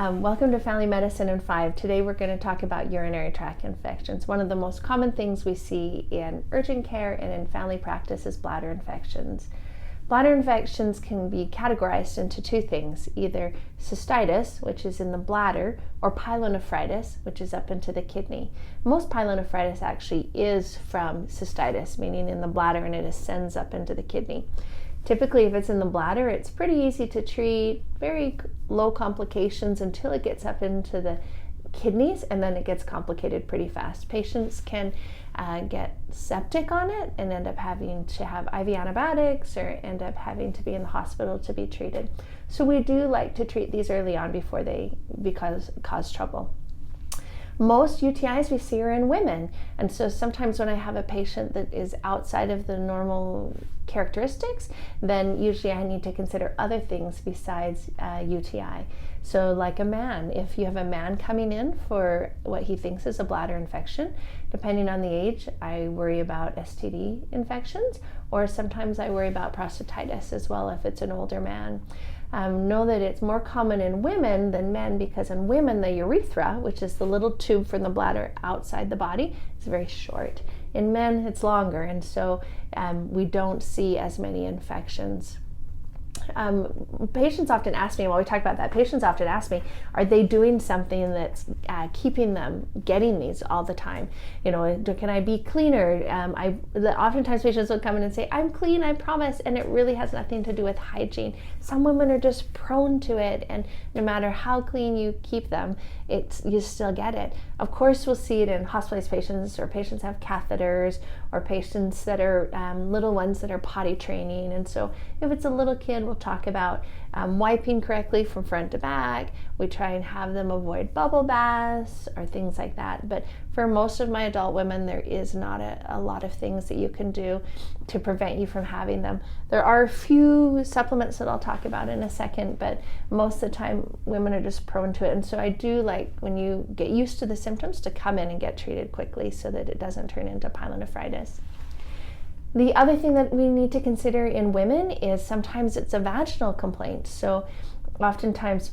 Welcome to Family Medicine in 5. Today we're going to talk about urinary tract infections. One of the most common things we see in urgent care and in family practice is bladder infections. Bladder infections can be categorized into two things, either cystitis, which is in the bladder, or pyelonephritis, which is up into the kidney. Most pyelonephritis actually is from cystitis, meaning in the bladder, and it ascends up into the kidney. Typically, if it's in the bladder, it's pretty easy to treat, very low complications until it gets up into the kidneys, and then it gets complicated pretty fast. Patients can get septic on it and end up having to have IV antibiotics or end up having to be in the hospital to be treated. So we do like to treat these early on before they cause trouble. Most UTIs we see are in women, and so sometimes when I have a patient that is outside of the normal characteristics, then usually I need to consider other things besides UTI. So like a man, if you have a man coming in for what he thinks is a bladder infection, depending on the age, I worry about STD infections, or sometimes I worry about prostatitis as well if it's an older man. Know that it's more common in women than men, because in women the urethra, which is the little tube from the bladder outside the body, is very short. In men it's longer, and so we don't see as many infections. Patients often ask me, while we talk about that, patients often ask me, are they doing something that's keeping them getting these all the time? You know, can I be cleaner? Oftentimes patients will come in and say, I'm clean, I promise, and it really has nothing to do with hygiene. Some women are just prone to it, and no matter how clean you keep them, you still get it. Of course, we'll see it in hospitalized patients, or patients have catheters, or patients that are little ones that are potty training. And so if it's a little kid, we'll talk about wiping correctly from front to back. We try and have them avoid bubble baths or things like that. But for most of my adult women, there is not a lot of things that you can do to prevent you from having them. There are a few supplements that I'll talk about in a second, but most of the time women are just prone to it. And so I do like, when you get used to the symptoms, to come in and get treated quickly so that it doesn't turn into pyelonephritis. The other thing that we need to consider in women is sometimes it's a vaginal complaint. So oftentimes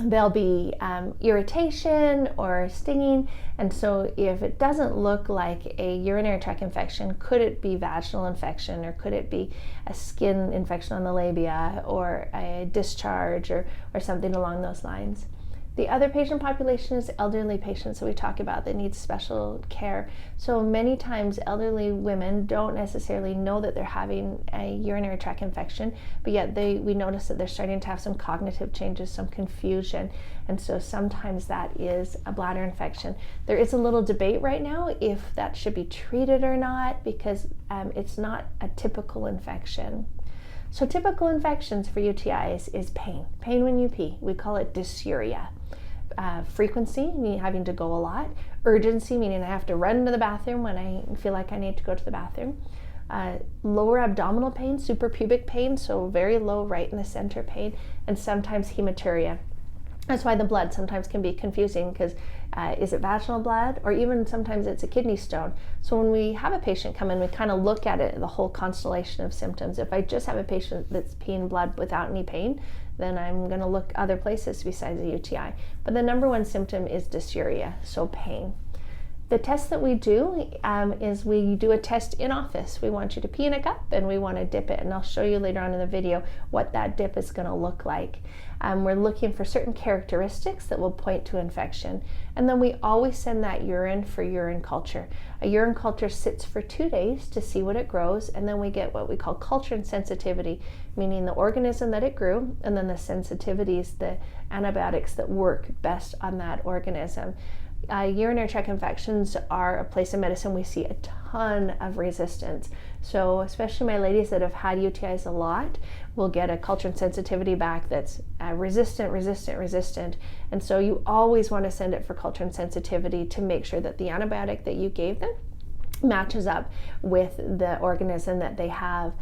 there'll be irritation or stinging, and so if it doesn't look like a urinary tract infection, could it be vaginal infection, or could it be a skin infection on the labia, or a discharge, or something along those lines. The other patient population is elderly patients that we talk about that need special care. So many times elderly women don't necessarily know that they're having a urinary tract infection, but yet we notice that they're starting to have some cognitive changes, some confusion, and so sometimes that is a bladder infection. There is a little debate right now if that should be treated or not, because it's not a typical infection. So typical infections for UTIs is pain when you pee. We call it dysuria. Frequency, meaning having to go a lot. Urgency, meaning I have to run to the bathroom when I feel like I need to go to the bathroom. Lower abdominal pain, suprapubic pain, so very low right in the center pain, and sometimes hematuria. That's why the blood sometimes can be confusing, because is it vaginal blood, or even sometimes it's a kidney stone. So when we have a patient come in, we kind of look at it, the whole constellation of symptoms. If I just have a patient that's peeing blood without any pain, then I'm going to look other places besides the UTI. But the number one symptom is dysuria, so pain. The test that we do is we do a test in office. We want you to pee in a cup, and we want to dip it, and I'll show you later on in the video what that dip is going to look like. We're looking for certain characteristics that will point to infection, and then we always send that urine for urine culture. A urine culture sits for 2 days to see what it grows, and then we get what we call culture and sensitivity, meaning the organism that it grew, and then the sensitivities, the antibiotics that work best on that organism. Urinary tract infections are a place in medicine we see a ton of resistance. So especially my ladies that have had UTIs a lot will get a culture and sensitivity back that's resistant. And so you always want to send it for culture and sensitivity to make sure that the antibiotic that you gave them matches up with the organism that they have.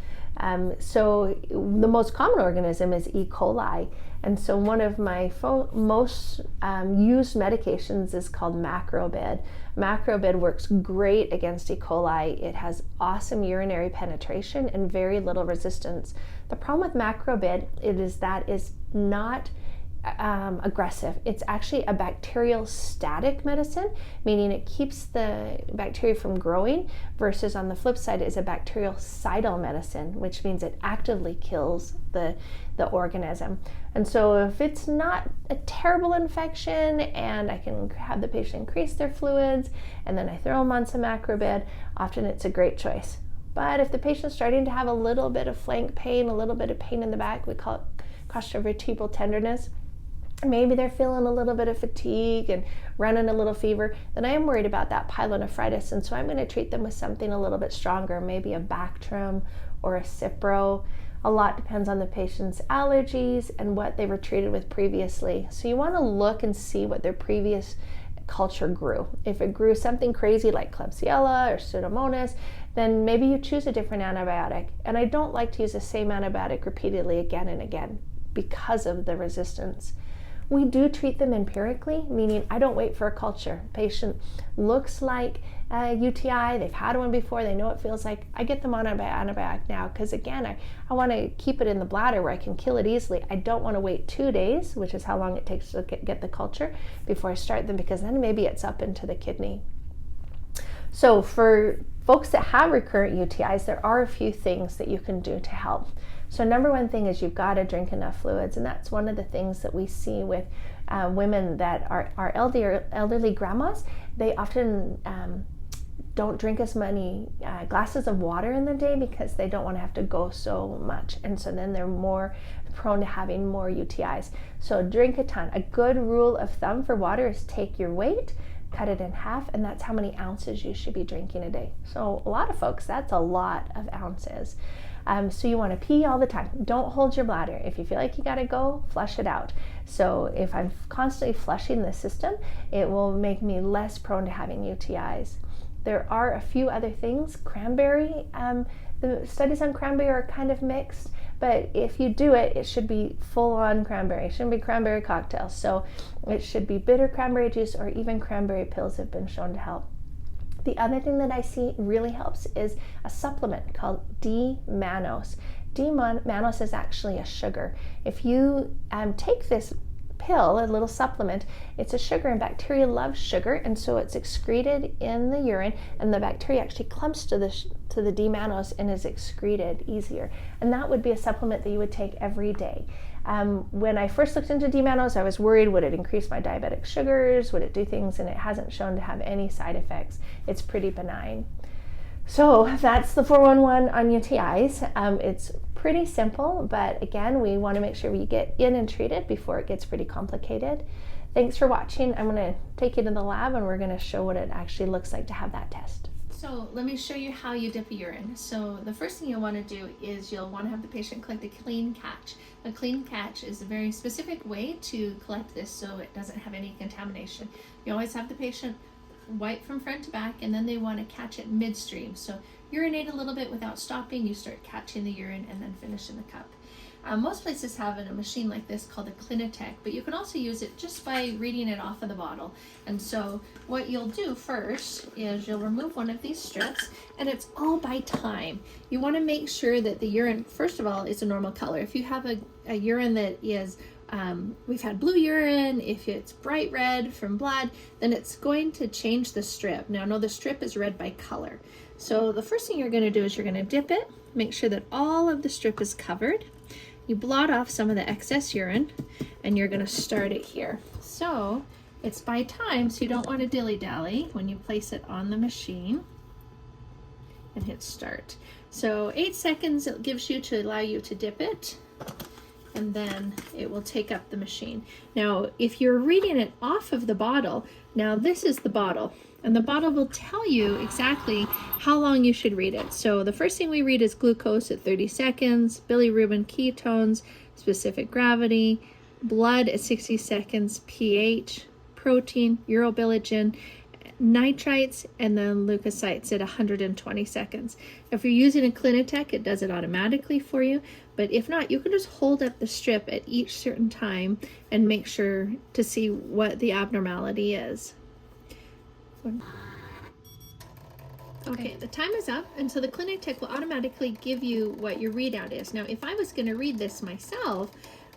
So the most common organism is E. coli. And so one of my most used medications is called Macrobid. Macrobid works great against E. coli. It has awesome urinary penetration and very little resistance. The problem with Macrobid is that is not aggressive. It's actually a bacterial static medicine, meaning it keeps the bacteria from growing, versus on the flip side is a bactericidal medicine, which means it actively kills the organism. And so if it's not a terrible infection and I can have the patient increase their fluids and then I throw them on some Acrobid, often it's a great choice. But if the patient's starting to have a little bit of flank pain, a little bit of pain in the back, we call it costovertebral tenderness, maybe they're feeling a little bit of fatigue and running a little fever, then I am worried about that pyelonephritis, and so I'm going to treat them with something a little bit stronger, maybe a Bactrim or a Cipro. A lot depends on the patient's allergies and what they were treated with previously. So you want to look and see what their previous culture grew. If it grew something crazy like Klebsiella or Pseudomonas, then maybe you choose a different antibiotic. And I don't like to use the same antibiotic repeatedly again and again because of the resistance. We do treat them empirically, meaning I don't wait for a culture. Patient looks like a UTI, they've had one before, they know what it feels like. I get them on an antibiotic now because, again, I want to keep it in the bladder where I can kill it easily. I don't want to wait 2 days, which is how long it takes to get the culture, before I start them, because then maybe it's up into the kidney. So for folks that have recurrent UTIs, there are a few things that you can do to help. So number one thing is you've got to drink enough fluids, and that's one of the things that we see with women that are elderly grandmas. They often don't drink as many glasses of water in the day because they don't want to have to go so much, and so then they're more prone to having more UTIs. So drink a ton. A good rule of thumb for water is take your weight, cut it in half, and that's how many ounces you should be drinking a day. So a lot of folks, that's a lot of ounces. So you want to pee all the time. Don't hold your bladder. If you feel like you got to go, flush it out. So if I'm constantly flushing the system, it will make me less prone to having UTIs. There are a few other things. Cranberry, the studies on cranberry are kind of mixed, but if you do it, it should be full-on cranberry. It shouldn't be cranberry cocktails. So it should be bitter cranberry juice, or even cranberry pills have been shown to help. The other thing that I see really helps is a supplement called D-mannose. D-mannose is actually a sugar. If you take this pill, a little supplement, it's a sugar, and bacteria love sugar, and so it's excreted in the urine, and the bacteria actually clumps to the D-mannose and is excreted easier. And that would be a supplement that you would take every day. When I first looked into D-mannose, I was worried, would it increase my diabetic sugars? Would it do things? And it hasn't shown to have any side effects. It's pretty benign. So that's the 411 on UTIs. It's pretty simple, but again, we want to make sure we get in and treat it before it gets pretty complicated. Thanks for watching. I'm going to take you to the lab and we're going to show what it actually looks like to have that test. So let me show you how you dip a urine. So the first thing you'll want to do is you'll want to have the patient collect a clean catch. A clean catch is a very specific way to collect this so it doesn't have any contamination. You always have the patient wipe from front to back, and then they want to catch it midstream. So urinate a little bit without stopping, you start catching the urine and then finish in the cup. Most places have a machine like this called a Clinitech, but you can also use it just by reading it off of the bottle. And so what you'll do first is you'll remove one of these strips, and it's all by time. You want to make sure that the urine, first of all, is a normal color. If you have a urine that is we've had blue urine, if it's bright red from blood, then it's going to change the strip. Now, no, the strip is red by color. So the first thing you're going to do is you're going to dip it, make sure that all of the strip is covered. You blot off some of the excess urine, and you're going to start it here. So it's by time, so you don't want to dilly-dally when you place it on the machine, and hit start. So 8 seconds it gives you to allow you to dip it, and then it will take up the machine. Now, if you're reading it off of the bottle, now this is the bottle, and the bottle will tell you exactly how long you should read it. So the first thing we read is glucose at 30 seconds, bilirubin, ketones, specific gravity, blood at 60 seconds, pH, protein, urobilinogen, nitrites, and then leukocytes at 120 seconds. If you're using a Clinitech, it does it automatically for you, but if not, you can just hold up the strip at each certain time and make sure to see what the abnormality is. Okay, the time is up, and so the Clinitech will automatically give you what your readout is. Now, if I was going to read this myself,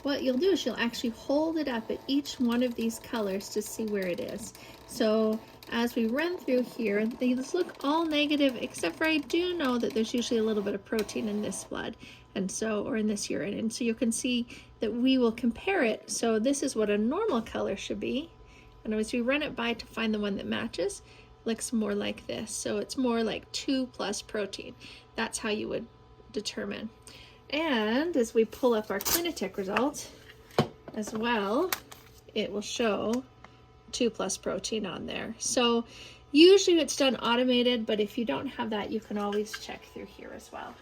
what you'll do is you'll actually hold it up at each one of these colors to see where it is. So as we run through here, these look all negative, except for I do know that there's usually a little bit of protein in this blood, and so, or in this urine, and so you can see that we will compare it. So this is what a normal color should be, and as we run it by to find the one that matches, it looks more like this. So it's more like 2+ protein. That's how you would determine. And as we pull up our Clinitek result as well, it will show 2+ protein on there. So usually it's done automated, but if you don't have that, you can always check through here as well.